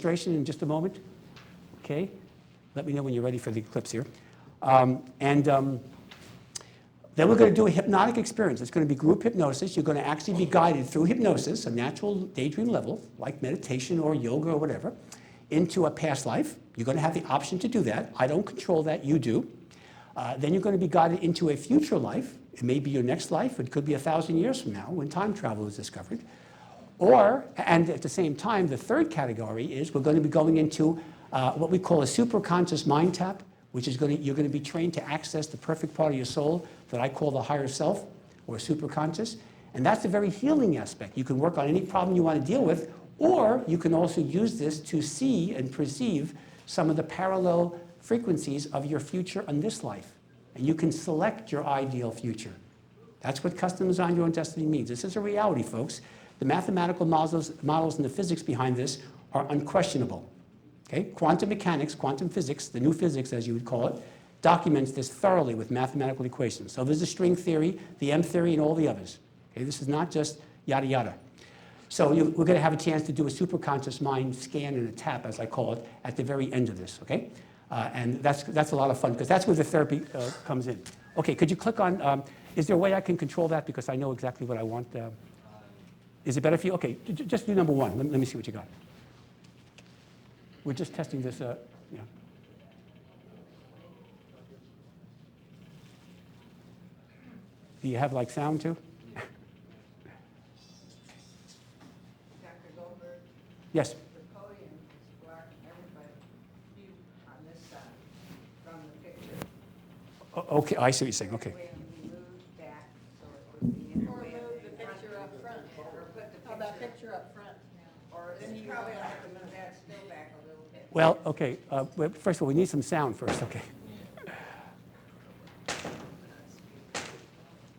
demonstration in just a moment. Okay, let me know when you're ready for the eclipse here. Then we're going to do a hypnotic experience. It's going to be group hypnosis. You're going to actually be guided through hypnosis, a natural daydream level, like meditation or yoga or whatever, into a past life. You're going to have the option to do that. I don't control that, you do. Then you're going to be guided into a future life. It may be your next life. It could be 1,000 years from now when time travel is discovered. And at the same time, the third category is we're going to be going into what we call a superconscious mind tap, which is you're going to be trained to access the perfect part of your soul that I call the higher self or superconscious. And that's a very healing aspect. You can work on any problem you want to deal with, or you can also use this to see and perceive some of the parallel frequencies of your future in this life. And you can select your ideal future. That's what custom design your own destiny means. This is a reality, folks. The mathematical models and the physics behind this are unquestionable. Okay? Quantum mechanics, quantum physics, the new physics as you would call it, documents this thoroughly with mathematical equations. So there's the string theory, the M theory, and all the others. Okay? This is not just yada yada. So we're going to have a chance to do a superconscious mind scan and a tap, as I call it, at the very end of this. Okay? And that's a lot of fun because that's where the therapy comes in. Okay, could you click on, is there a way I can control that because I know exactly what I want? Is it better for you? Okay, just do number one. Let me see what you got. We're just testing this. Yeah. Do you have like sound too? Dr. Goldberg? Yes. The podium is blocking everybody, you on this side from the picture. Okay, I see what you're saying. Okay. We moved back so it would be in the way of Move the picture up front. Or put the How about picture up front? Or then you probably have to move that still back a little bit. Well, okay. First of all, we need some sound first. Okay.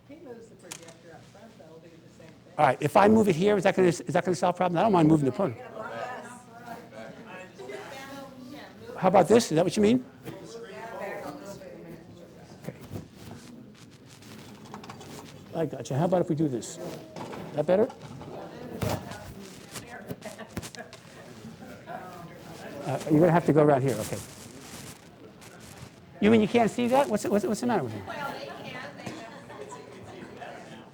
He moves the projector up front, that'll do the same thing. All right. If I move it here, is that going to solve the problem? I don't mind moving the podium. How about this? Is that what you mean? Okay. I got you. How about if we do this? Is that better? You're going to have to go around here. Okay. You mean you can't see that? What's the matter with you? Well, they can.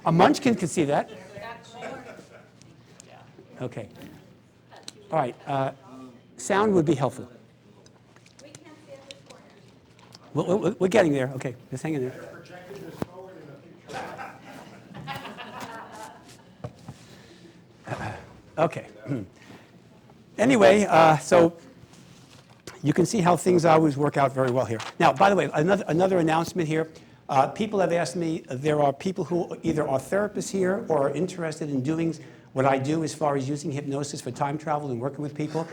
A munchkin can see that. Okay. All right. Sound would be helpful. We can't see at this corner. We're getting there. Okay. Just hang in there. Okay. Anyway, so you can see how things always work out very well here. Now, by the way, another announcement here. People have asked me, there are people who either are therapists here or are interested in doing what I do as far as using hypnosis for time travel and working with people.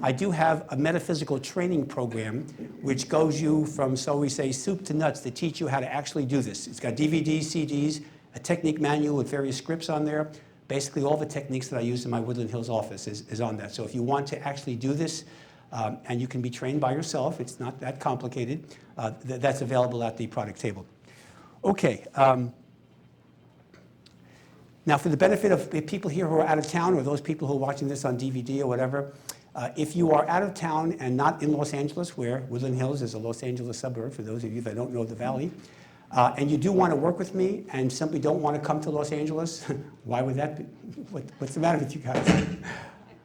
I do have a metaphysical training program which goes you from, so we say, soup to nuts to teach you how to actually do this. It's got DVDs, CDs, a technique manual with various scripts on there. Basically, all the techniques that I use in my Woodland Hills office is on that. So if you want to actually do this, and you can be trained by yourself, it's not that complicated, that's available at the product table. Okay. Now, for the benefit of people here who are out of town or those people who are watching this on DVD or whatever, if you are out of town and not in Los Angeles, where Woodland Hills is a Los Angeles suburb, for those of you that don't know the valley, and you do want to work with me and simply don't want to come to Los Angeles, why would that be? What's the matter with you guys?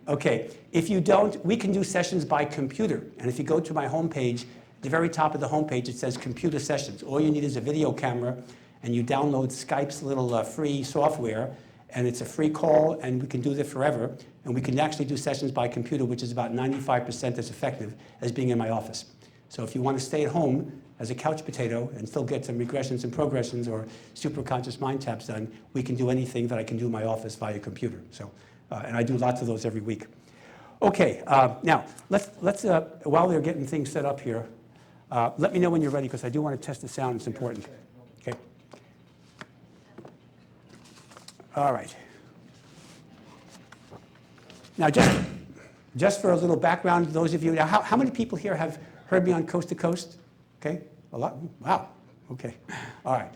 Okay, if you don't, we can do sessions by computer. And if you go to my homepage, at the very top of the homepage, it says computer sessions. All you need is a video camera, and you download Skype's little free software, and it's a free call, and we can do this forever. And we can actually do sessions by computer, which is about 95% as effective as being in my office. So if you want to stay at home as a couch potato and still get some regressions and progressions or superconscious mind taps done, we can do anything that I can do in my office via computer. So, and I do lots of those every week. Okay, now let's while they're getting things set up here, let me know when you're ready because I do want to test the sound. It's important. Okay. All right. Now, just for a little background, those of you, now how many people here have heard me on Coast to Coast? Okay, a lot. Wow. Okay. All right.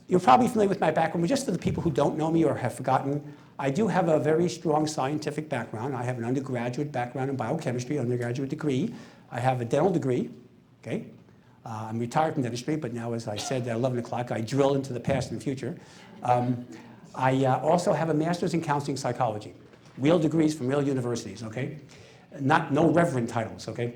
You're probably familiar with my background, but just for the people who don't know me or have forgotten, I do have a very strong scientific background. I have an undergraduate background in biochemistry, undergraduate degree. I have a dental degree, okay? I'm retired from dentistry, but now, as I said at 11 o'clock, I drill into the past and future. I also have a master's in counseling psychology, real degrees from real universities, okay? No reverend titles, okay?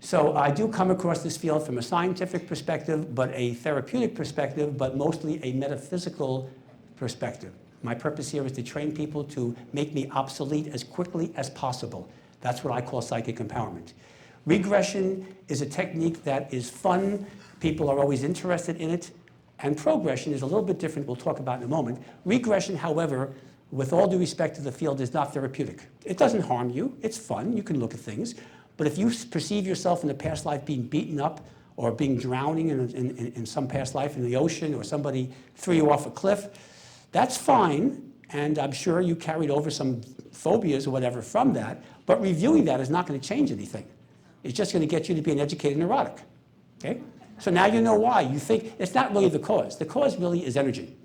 So I do come across this field from a scientific perspective, but a therapeutic perspective, but mostly a metaphysical perspective. My purpose here is to train people to make me obsolete as quickly as possible. That's what I call psychic empowerment. Regression is a technique that is fun. People are always interested in it. And progression is a little bit different, we'll talk about in a moment. Regression, however, with all due respect to the field, is not therapeutic. It doesn't harm you. It's fun. You can look at things. But if you perceive yourself in the past life being beaten up or being drowning in some past life in the ocean, or somebody threw you off a cliff, that's fine. And I'm sure you carried over some phobias or whatever from that. But reviewing that is not going to change anything. It's just going to get you to be an educated neurotic. Okay? So now you know why. You think it's not really the cause. The cause really is energy.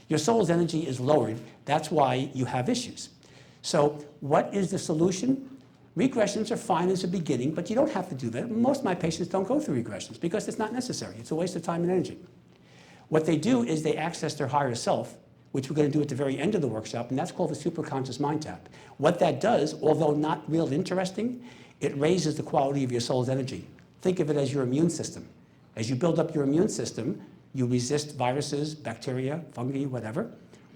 Your soul's energy is lowered. That's why you have issues. So what is the solution? Regressions are fine as a beginning, but you don't have to do that. Most of my patients don't go through regressions because it's not necessary. It's a waste of time and energy. What they do is they access their higher self, which we're going to do at the very end of the workshop, and that's called the superconscious mind tap. What that does, although not real interesting, it raises the quality of your soul's energy. Think of it as your immune system. As you build up your immune system, you resist viruses, bacteria, fungi, whatever.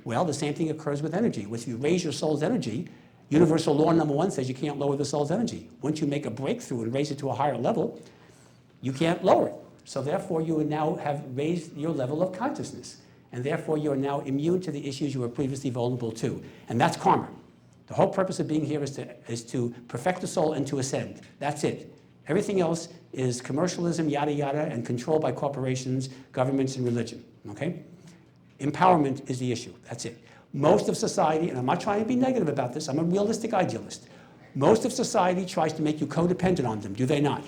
Well, the same thing occurs with energy. If you raise your soul's energy, universal law number 1 says you can't lower the soul's energy. Once you make a breakthrough and raise it to a higher level, you can't lower it. So therefore, you now have raised your level of consciousness. And therefore, you are now immune to the issues you were previously vulnerable to. And that's karma. The whole purpose of being here is to perfect the soul and to ascend. That's it. Everything else is commercialism, yada, yada, and control by corporations, governments, and religion, okay? Empowerment is the issue. That's it. Most of society, and I'm not trying to be negative about this, I'm a realistic idealist. Most of society tries to make you codependent on them, do they not?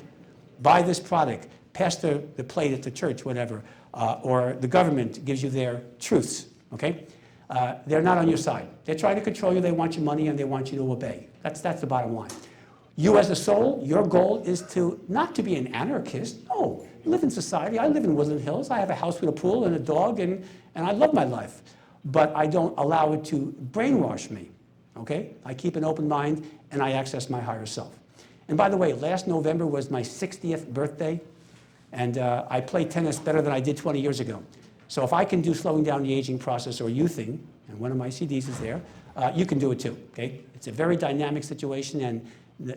Buy this product, pass the plate at the church, whatever, or the government gives you their truths, okay? They're not on your side. They're trying to control you, they want your money, and they want you to obey. That's the bottom line. You as a soul, your goal is not to be an anarchist. No, live in society. I live in Woodland Hills. I have a house with a pool and a dog, and I love my life. But I don't allow it to brainwash me, okay? I keep an open mind, and I access my higher self. And by the way, last November was my 60th birthday, and I play tennis better than I did 20 years ago. So if I can do slowing down the aging process or youthing, and one of my CDs is there, you can do it too, okay? It's a very dynamic situation, and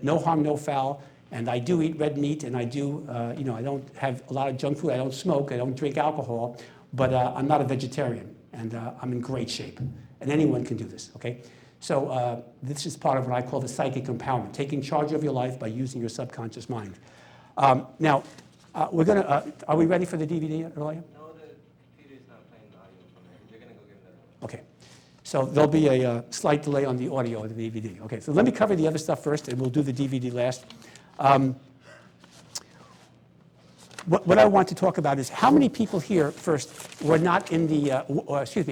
no harm, no foul, and I do eat red meat, and I do, I don't have a lot of junk food, I don't smoke, I don't drink alcohol, but I'm not a vegetarian, and I'm in great shape, and anyone can do this, okay? So this is part of what I call the psychic empowerment, taking charge of your life by using your subconscious mind. Now, we're gonna, are we ready for the DVD, Earlier? No, the computer is not playing the audio from there. You're gonna go get another one. Okay. So there'll be a slight delay on the audio of the DVD. Okay, so let me cover the other stuff first, and we'll do the DVD last. What I want to talk about is how many people here first were not in the,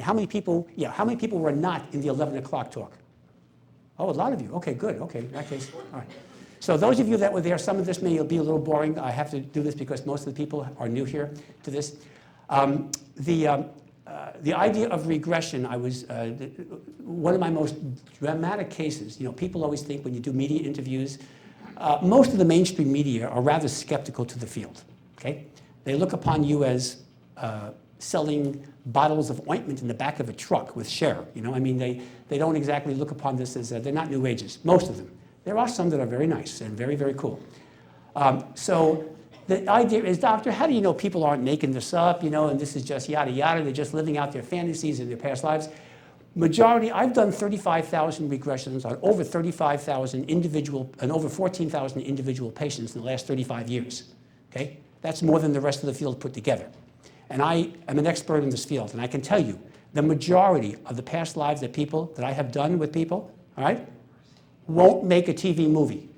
how many people were not in the 11 o'clock talk? Oh, a lot of you. Okay, good. Okay, in that case, all right. So those of you that were there, some of this may be a little boring. I have to do this because most of the people are new here to this. The idea of regression, I was one of my most dramatic cases. You know, people always think when you do media interviews, most of the mainstream media are rather skeptical to the field. Okay, they look upon you as selling bottles of ointment in the back of a truck with Cher. You know, I mean, they don't exactly look upon this as they're not New Ages. Most of them. There are some that are very nice and very, very cool. So the idea is, doctor, how do you know people aren't making this up, you know, and this is just yada, yada, they're just living out their fantasies in their past lives? Majority, I've done 35,000 regressions on over 35,000 individual and over 14,000 individual patients in the last 35 years, okay? That's more than the rest of the field put together. And I am an expert in this field, and I can tell you, the majority of the past lives that I have done with people, all right, won't make a TV movie.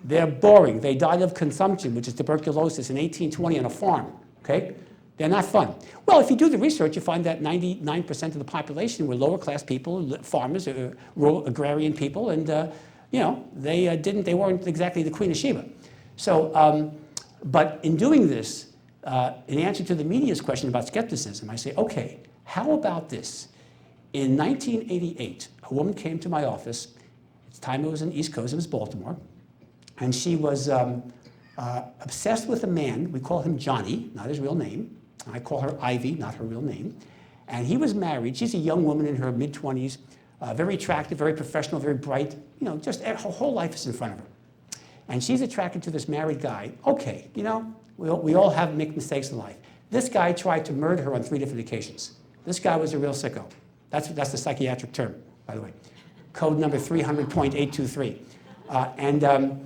They're boring. They died of consumption, which is tuberculosis, in 1820 on a farm, okay? They're not fun. Well, if you do the research, you find that 99% of the population were lower class people, farmers, rural agrarian people, and they weren't exactly the Queen of Sheba. So, but in doing this, in answer to the media's question about skepticism, I say, okay, how about this? In 1988, a woman came to my office. At the time it was in the East Coast, it was Baltimore, and she was obsessed with a man. We call him Johnny, not his real name. I call her Ivy, not her real name. And he was married. She's a young woman in her mid-20s, very attractive, very professional, very bright. Just her whole life is in front of her. And she's attracted to this married guy. Okay, we all make mistakes in life. This guy tried to murder her on 3 different occasions. This guy was a real sicko. That's the psychiatric term, by the way. Code number 300.823.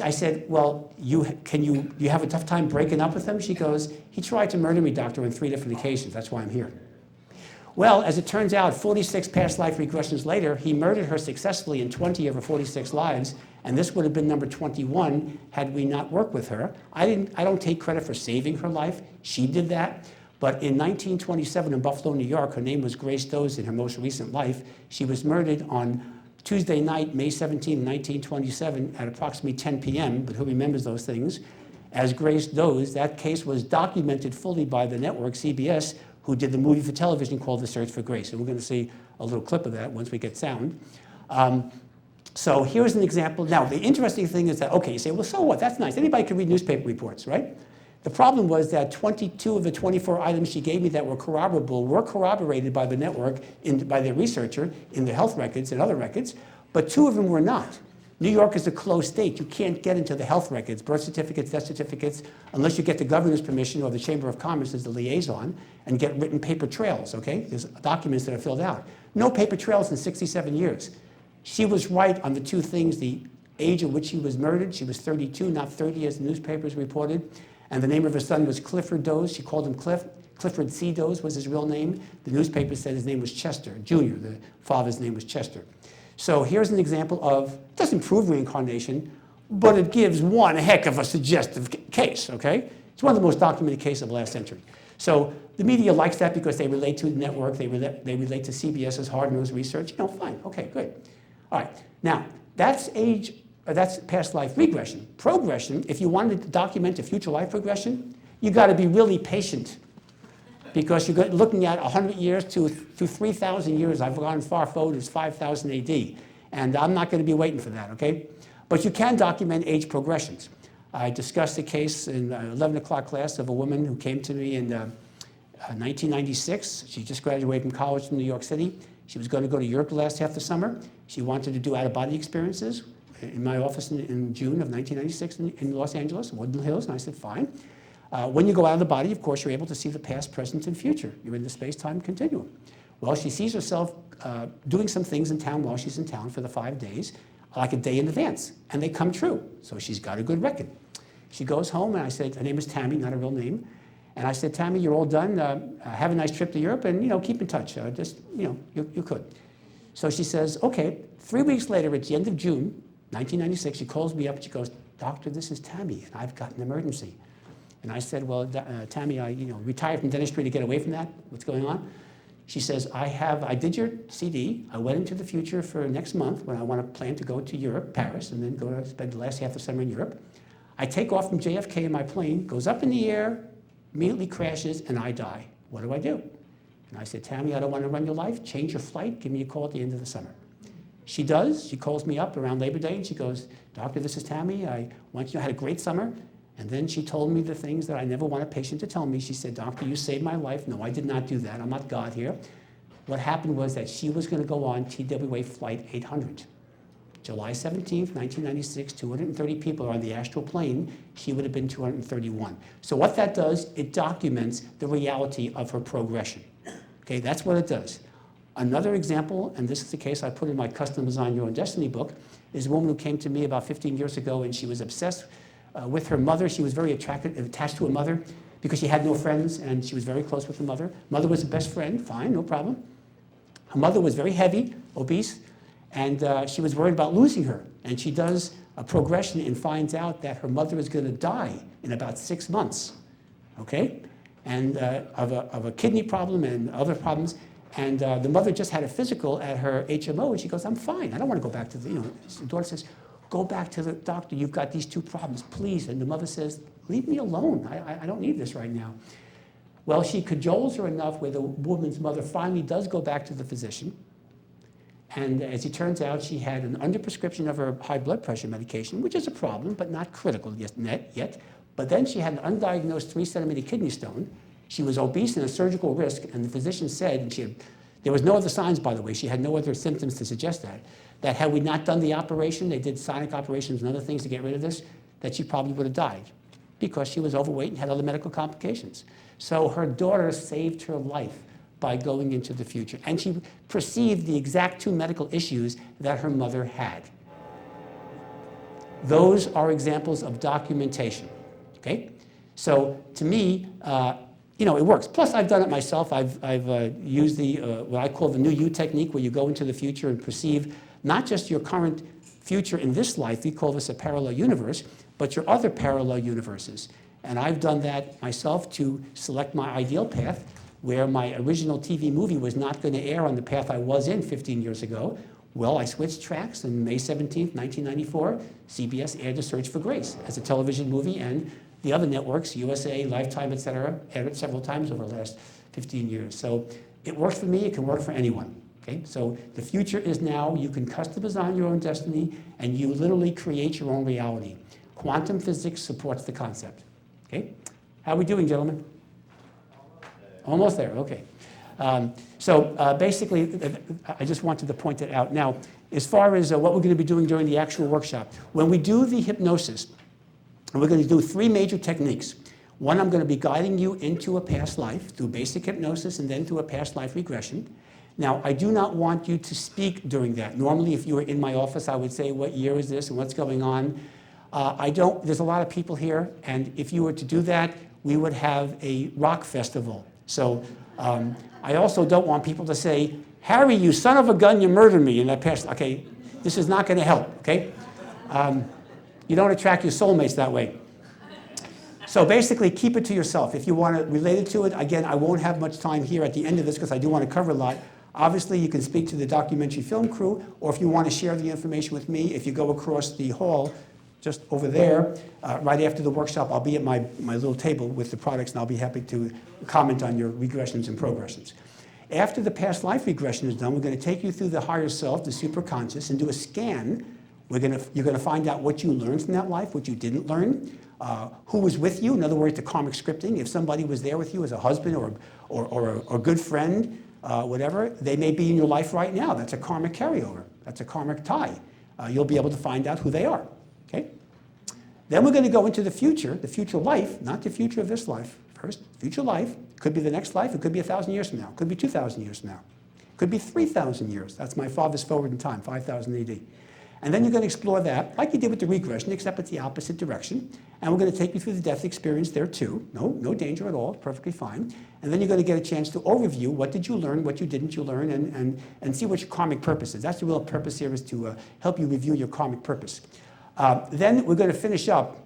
I said, well, you have a tough time breaking up with him? She goes, he tried to murder me, doctor, on 3 different occasions. That's why I'm here. Well, as it turns out, 46 past life regressions later, he murdered her successfully in 20 of her 46 lives, and this would have been number 21 had we not worked with her. I don't take credit for saving her life. She did that. But in 1927 in Buffalo, New York, her name was Grace Doze in her most recent life. She was murdered on Tuesday night, May 17, 1927, at approximately 10 p.m., but who remembers those things, as Grace Doze. That case was documented fully by the network, CBS, who did the movie for television called The Search for Grace. And we're going to see a little clip of that once we get sound. So here's an example. Now, the interesting thing is that, okay, you say, well, so what? That's nice. Anybody can read newspaper reports, right? The problem was that 22 of the 24 items she gave me that were corroborable were corroborated by the network, by the researcher in the health records and other records, but 2 of them were not. New York is a closed state. You can't get into the health records, birth certificates, death certificates, unless you get the governor's permission or the Chamber of Commerce as the liaison and get written paper trails, okay? There's documents that are filled out. No paper trails in 67 years. She was right on the 2 things, the age at which she was murdered. She was 32, not 30, as the newspapers reported. And the name of her son was Clifford Doze. She called him Cliff. Clifford C. Doze was his real name. The newspaper said his name was Chester, Jr. The father's name was Chester. So here's an example of, it doesn't prove reincarnation, but it gives one heck of a suggestive case, okay? It's one of the most documented cases of the last century. So the media likes that because they relate to the network, they relate to CBS's hard-nosed research. Fine, okay, good. All right, now, that's past life regression. Progression, if you wanted to document a future life progression, you got to be really patient because you're looking at 100 years to 3,000 years. I've gone far forward as 5,000 AD, and I'm not going to be waiting for that, okay? But you can document age progressions. I discussed a case in 11 o'clock class of a woman who came to me in 1996. She just graduated from college from New York City. She was going to go to Europe the last half of the summer. She wanted to do out-of-body experiences in my office in June of 1996 in Los Angeles, Woodland Hills, and I said, fine. When you go out of the body, of course, you're able to see the past, present, and future. You're in the space-time continuum. Well, she sees herself doing some things in town while she's in town for the 5 days, like a day in advance, and they come true. So she's got a good record. She goes home, and I said, her name is Tammy, not her real name. And I said, Tammy, you're all done. Have a nice trip to Europe, and keep in touch. You could. So she says, okay. 3 weeks later, at the end of June, 1996, she calls me up and she goes, Doctor, this is Tammy, and I've got an emergency. And I said, well, Tammy, I retired from dentistry to get away from that. What's going on? She says, I did your CD. I went into the future for next month when I want to plan to go to Europe, Paris, and then go to spend the last half of the summer in Europe. I take off from JFK in my plane, goes up in the air, immediately crashes, and I die. What do I do? And I said, Tammy, I don't want to run your life. Change your flight. Give me a call at the end of the summer. She does. She calls me up around Labor Day, and she goes, Doctor, this is Tammy. I want you to know I had a great summer. And then she told me the things that I never want a patient to tell me. She said, Doctor, you saved my life. No, I did not do that. I'm not God here. What happened was that she was going to go on TWA Flight 800. July 17th, 1996, 230 people are on the astral plane. She would have been 231. So what that does, it documents the reality of her progression. Okay, that's what it does. Another example, and this is the case I put in my Custom Design Your Own Destiny book, is a woman who came to me about 15 years ago, and she was obsessed with her mother. She was very attached to her mother because she had no friends, and she was very close with her mother. Mother was a best friend, fine, no problem. Her mother was very heavy, obese, and she was worried about losing her. And she does a progression and finds out that her mother is going to die in about 6 months, okay? and of a kidney problem and other problems. And the mother just had a physical at her HMO, and she goes, I'm fine. I don't want to go back to the, the daughter says, go back to the doctor. You've got these 2 problems, please. And the mother says, leave me alone. I don't need this right now. Well, she cajoles her enough where the woman's mother finally does go back to the physician. And as it turns out, she had an underprescription of her high blood pressure medication, which is a problem, but not critical yet. But then she had an undiagnosed 3-centimeter kidney stone. She was obese and a surgical risk, and the physician said, and there was no other signs, by the way, she had no other symptoms to suggest that had we not done the operation, they did sonic operations and other things to get rid of this, that she probably would have died because she was overweight and had other medical complications. So her daughter saved her life by going into the future, and she perceived the exact 2 medical issues that her mother had. Those are examples of documentation, okay? So to me, it works. Plus, I've done it myself. I've used the what I call the new you technique, where you go into the future and perceive not just your current future in this life, we call this a parallel universe, but your other parallel universes. And I've done that myself to select my ideal path, where my original TV movie was not going to air on the path I was in 15 years ago. Well, I switched tracks, and May 17th, 1994, CBS aired The Search for Grace as a television movie, and the other networks, USA, Lifetime, etc., aired it several times over the last 15 years. So it works for me, it can work for anyone. Okay? So the future is now. You can custom design your own destiny, and you literally create your own reality. Quantum physics supports the concept. Okay? How are we doing, gentlemen? Almost there, okay. Basically, I just wanted to point that out. Now, as far as what we're going to be doing during the actual workshop, when we do the hypnosis, and we're going to do 3 major techniques. One, I'm going to be guiding you into a past life through basic hypnosis and then through a past life regression. Now, I do not want you to speak during that. Normally, if you were in my office, I would say, what year is this and what's going on? There's a lot of people here, and if you were to do that, we would have a rock festival. So I also don't want people to say, Harry, you son of a gun, you murdered me in that past. Okay, this is not going to help, okay? You don't attract your soulmates that way. So basically, keep it to yourself. If you want to relate it to it, again, I won't have much time here at the end of this because I do want to cover a lot. Obviously, you can speak to the documentary film crew, or if you want to share the information with me, if you go across the hall, just over there, right after the workshop, I'll be at my little table with the products, and I'll be happy to comment on your regressions and progressions. After the past life regression is done, we're going to take you through the higher self, the superconscious, and do a scan. You're going to find out what you learned from that life, what you didn't learn, who was with you, in other words, the karmic scripting. If somebody was there with you as a husband or a good friend, whatever, they may be in your life right now. That's a karmic carryover. That's a karmic tie. You'll be able to find out who they are. Okay? Then we're going to go into the future life, not the future of this life. First, future life. Could be the next life. It could be 1,000 years from now. It could be 2,000 years from now. It could be 3,000 years. That's my farthest forward in time, 5,000 AD. And then you're going to explore that, like you did with the regression, except it's the opposite direction. And we're going to take you through the death experience there too. No danger at all, perfectly fine. And then you're going to get a chance to overview what did you learn, what didn't you learn, and see what your karmic purpose is. That's the real purpose here, is to help you review your karmic purpose. Then we're going to finish up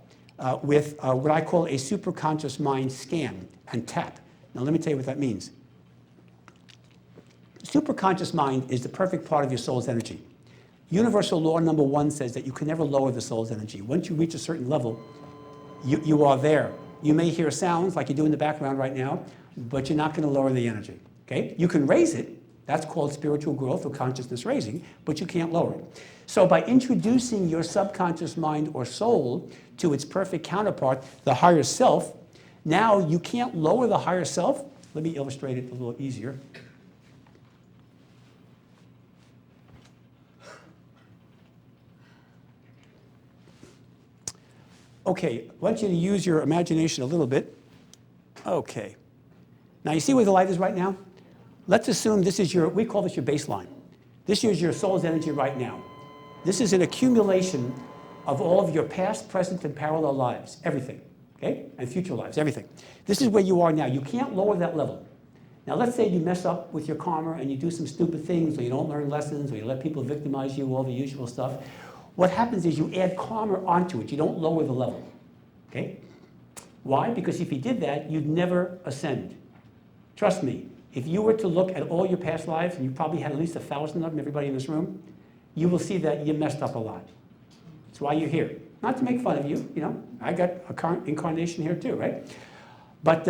with what I call a superconscious mind scan and tap. Now let me tell you what that means. Superconscious mind is the perfect part of your soul's energy. Universal law number 1 says that you can never lower the soul's energy. Once you reach a certain level, you are there. You may hear sounds like you do in the background right now, but you're not going to lower the energy. Okay? You can raise it. That's called spiritual growth or consciousness raising, but you can't lower it. So by introducing your subconscious mind or soul to its perfect counterpart, the higher self, now you can't lower the higher self. Let me illustrate it a little easier. Okay, I want you to use your imagination a little bit. Okay. Now you see where the light is right now? Let's assume this is we call this your baseline. This is your soul's energy right now. This is an accumulation of all of your past, present, and parallel lives, everything, okay? And future lives, everything. This is where you are now. You can't lower that level. Now let's say you mess up with your karma and you do some stupid things, or you don't learn lessons, or you let people victimize you, all the usual stuff. What happens is you add karma onto it. You don't lower the level, okay? Why? Because if you did that, you'd never ascend. Trust me, if you were to look at all your past lives, and you probably had at least 1,000 of them, everybody in this room, you will see that you messed up a lot. That's why you're here. Not to make fun of you, you know, I got a current incarnation here too, right? But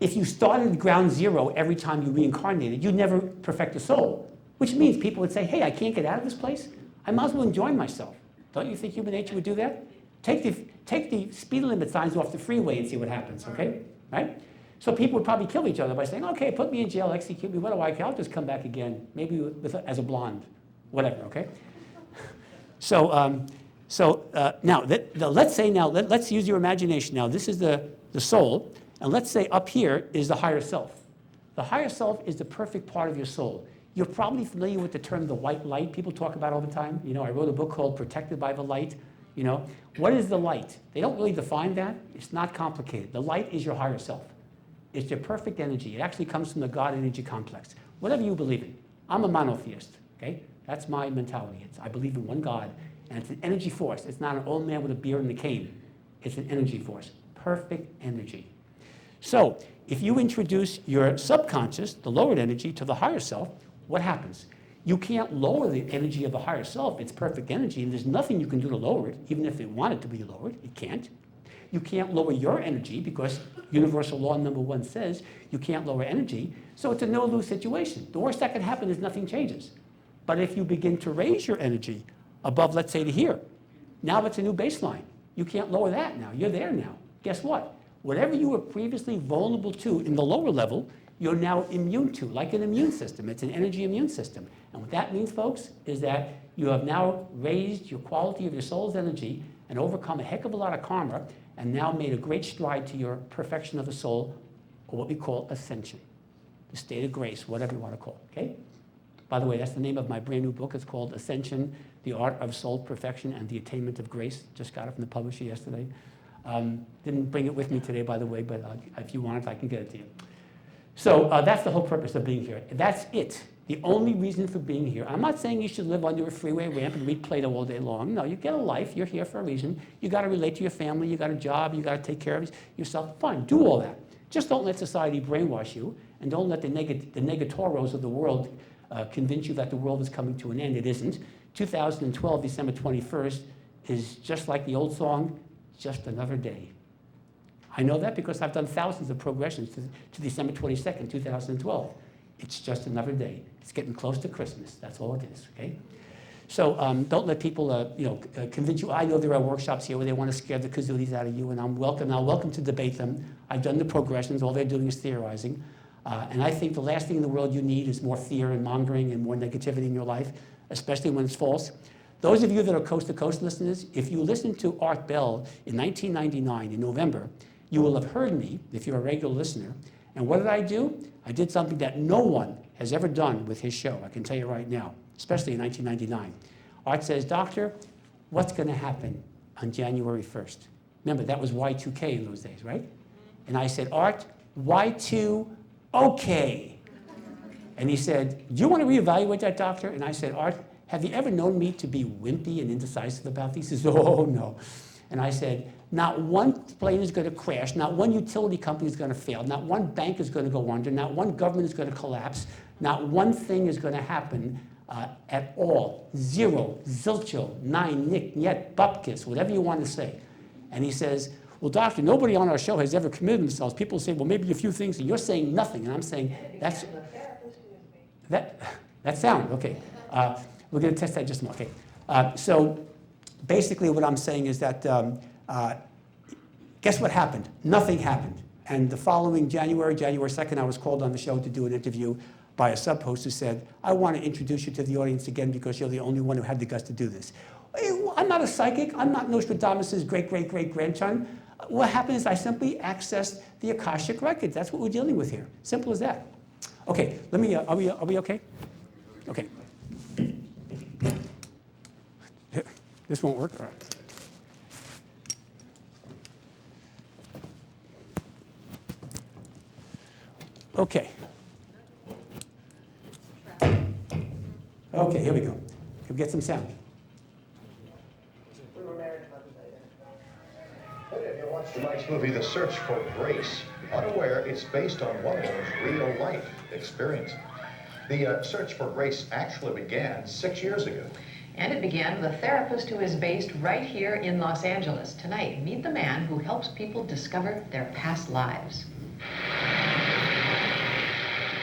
if you started at ground zero every time you reincarnated, you'd never perfect a soul, which means people would say, hey, I can't get out of this place. I might as well enjoy myself. Don't you think human nature would do that? Take the speed limit signs off the freeway and see what happens, okay? Right? So people would probably kill each other by saying, okay, put me in jail, execute me, what do I care? I'll just come back again, maybe as a blonde, whatever, okay? So let's use your imagination now. This is the soul, and let's say up here is the higher self. The higher self is the perfect part of your soul. You're probably familiar with the term the white light people talk about all the time. You know, I wrote a book called Protected by the Light. You know, what is the light? They don't really define that. It's not complicated. The light is your higher self. It's your perfect energy. It actually comes from the God energy complex. Whatever you believe in. I'm a monotheist, okay? That's my mentality. I believe in one God, and it's an energy force. It's not an old man with a beard and a cane. It's an energy force. Perfect energy. So if you introduce your subconscious, the lowered energy, to the higher self, what happens? You can't lower the energy of the higher self. It's perfect energy, and there's nothing you can do to lower it, even if it wanted to be lowered. It can't. You can't lower your energy because universal law number 1 says you can't lower energy, so it's a no-lose situation. The worst that can happen is nothing changes. But if you begin to raise your energy above, let's say, to here, now it's a new baseline. You can't lower that now. You're there now. Guess what? Whatever you were previously vulnerable to in the lower level, you're now immune to, like an immune system. It's an energy immune system. And what that means, folks, is that you have now raised your quality of your soul's energy and overcome a heck of a lot of karma and now made a great stride to your perfection of the soul, or what we call ascension, the state of grace, whatever you want to call it, okay? By the way, that's the name of my brand new book. It's called Ascension, The Art of Soul Perfection and the Attainment of Grace. Just got it from the publisher yesterday. Didn't bring it with me today, by the way, but if you want it, I can get it to you. So that's the whole purpose of being here. That's it. The only reason for being here. I'm not saying you should live under a freeway ramp and read Plato all day long. No, you get a life. You're here for a reason. You got to relate to your family. You got a job. You got to take care of yourself. Fine, do all that. Just don't let society brainwash you, and don't let the negatoros of the world convince you that the world is coming to an end. It isn't. 2012, December 21st, is just like the old song, just another day. I know that because I've done thousands of progressions to December 22nd, 2012. It's just another day. It's getting close to Christmas. That's all it is, okay? So don't let people convince you. I know there are workshops here where they want to scare the kazooties out of you, and I'm welcome to debate them. I've done the progressions. All they're doing is theorizing. And I think the last thing in the world you need is more fear and mongering and more negativity in your life, especially when it's false. Those of you that are coast-to-coast listeners, if you listened to Art Bell in 1999, in November, you will have heard me, if you're a regular listener. And what did I do? I did something that no one has ever done with his show, I can tell you right now, especially in 1999. Art says, Doctor, what's going to happen on January 1st? Remember, that was Y2K in those days, right? And I said, Art, Y2, okay. And he said, do you want to reevaluate that, Doctor? And I said, Art, have you ever known me to be wimpy and indecisive about these? He says, oh, no. And I said, not one plane is going to crash, not one utility company is going to fail, not one bank is going to go under, not one government is going to collapse, not one thing is going to happen at all. Zero, zilcho, nine, nick, niet, bupkis, whatever you want to say. And he says, well, Doctor, nobody on our show has ever committed themselves. People say, well, maybe a few things, and you're saying nothing. And I'm saying, that's sound, okay. We're going to test that in just a moment, okay. So basically what I'm saying is that, guess what happened? Nothing happened. And the following January 2nd, I was called on the show to do an interview by a sub-host who said, I want to introduce you to the audience again because you're the only one who had the guts to do this. I'm not a psychic. I'm not Nostradamus' great-great-great-grandson. What happened is I simply accessed the Akashic records. That's what we're dealing with here. Simple as that. Okay, let me, are we okay? Okay. This won't work? All right. Okay. Okay, here we go. Can we get some sound? We were married 100 days. Watch tonight's movie, The Search for Grace, unaware it's based on one woman's real-life experience. The search for Grace actually began 6 years ago. And it began with a therapist who is based right here in Los Angeles. Tonight, meet the man who helps people discover their past lives.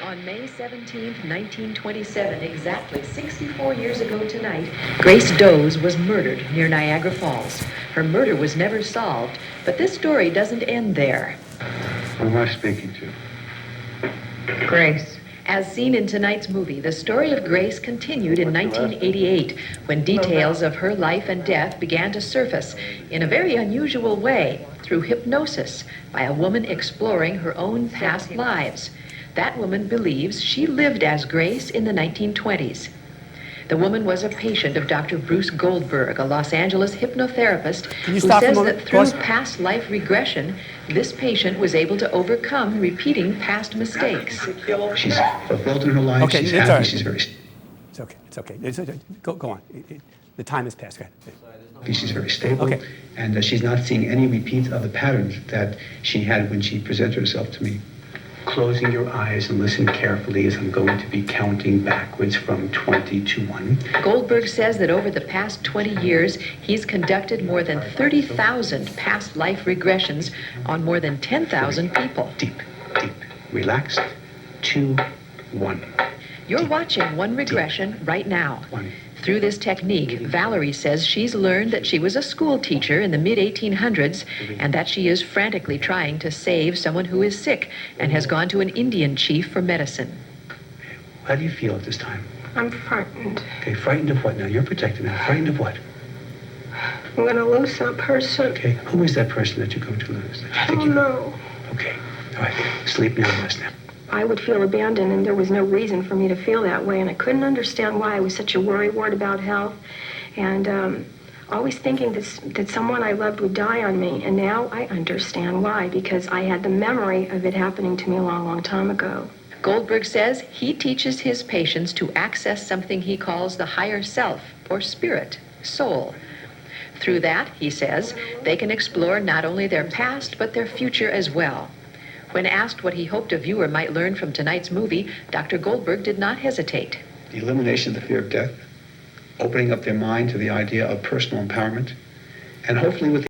On May 17, 1927, exactly 64 years ago tonight, Grace Doze was murdered near Niagara Falls. Her murder was never solved, but this story doesn't end there. Who am I speaking to? Grace. As seen in tonight's movie, the story of Grace continued in 1988, when details of her life and death began to surface in a very unusual way, through hypnosis, by a woman exploring her own past lives. That woman believes she lived as Grace in the 1920s. The woman was a patient of Dr. Bruce Goldberg, a Los Angeles hypnotherapist, who says that through past life regression, this patient was able to overcome repeating past mistakes. She's fulfilled in her life. Okay, she's it's happy. all right. She's very. It's okay. It's okay. Go on. The time has passed. Go ahead. She's very stable, Okay. and she's not seeing any repeats of the patterns that she had when she presented herself to me. Closing your eyes and listen carefully as I'm going to be counting backwards from 20 to 1. Goldberg says that over the past 20 years, he's conducted more than 30,000 past life regressions on more than 10,000 people. Deep, deep, relaxed. 2, 1. You're watching one regression right now. 1. Through this technique, Valerie says she's learned that she was a school teacher in the mid-1800s and that she is frantically trying to save someone who is sick and has gone to an Indian chief for medicine. How do you feel at this time? I'm frightened. Okay, frightened of what now? You're protected now. Frightened of what? I'm going to lose that person. Okay, who is that person that you're going to lose? I don't know. Okay, all right. Sleep now, rest now. I would feel abandoned, and there was no reason for me to feel that way, and I couldn't understand why I was such a worrywart about health, and always thinking that someone I loved would die on me, and now I understand why, because I had the memory of it happening to me a long, long time ago. Goldberg says he teaches his patients to access something he calls the higher self, or spirit, soul. Through that, he says, they can explore not only their past, but their future as well. When asked what he hoped a viewer might learn from tonight's movie, Dr. Goldberg did not hesitate. The elimination of the fear of death, opening up their mind to the idea of personal empowerment, and hopefully with